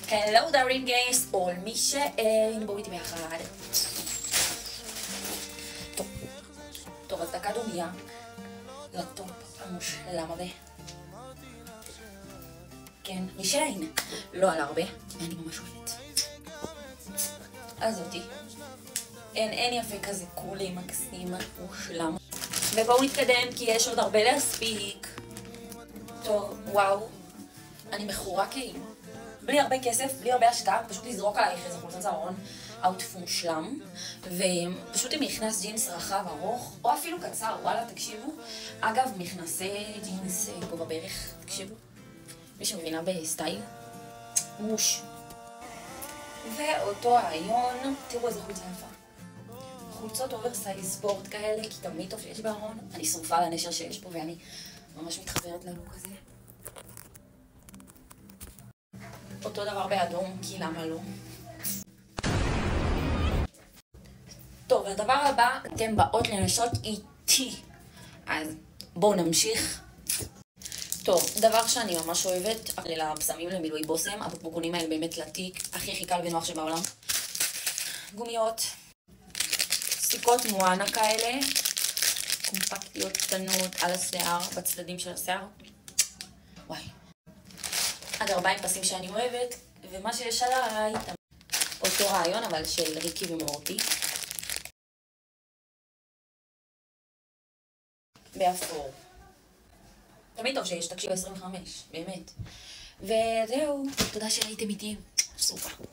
Hello darling guys, all מי בואו איתי ביחד. טוב, אז דקה דומיה לטופ המושלם הזה. כן, משעין. לא על הרבה, אני ממש אוהבת. אז אותי. אין יפה כזה קולי, מקסים, מושלם. ובואו נתקדם כי יש עוד הרבה להספיק. טוב, וואו. אני מכורה כאילו. בלי הרבה כסף, בלי הרבה השקעה, פשוט לזרוק עלייך איזה חולצת צהרון, אאוטפיט מושלם, ופשוט עם מכנס ג'ינס רחב ארוך, או אפילו קצר, וואלה, תקשיבו. אגב, מכנסי ג'ינס פה בברך, תקשיבו. מי שמבינה בסטייל, מוש. ואותו הרעיון, תראו איזה חולצה יפה. חולצות אוברסייז ספורט כאלה, כי תמיד טוב שיש בארון. אני שרופה על הנשר שיש פה ואני ממש מתחברת ללוק הזה. אותו דבר באדום, כי למה לא? טוב, הדבר הבא, אתם באות לנסות איתי. אז בואו נמשיך. טוב, דבר שאני ממש אוהבת, אלה הבשמים למילוי בושם, הבקבוקונים האלה באמת לתיק, הכי קל ונוח שבעולם. גומיות, סיכות מואנה כאלה, קומפקטיות קטנות על השיער, בצדדים של השיער. וואי. הגרביים פסים שאני אוהבת, ומה שיש עליי, אותו רעיון אבל של ריקי ומורטי. באפור. תמיד טוב שיש, תקשיב 25, באמת. וזהו, תודה שהייתם איתי. סופר.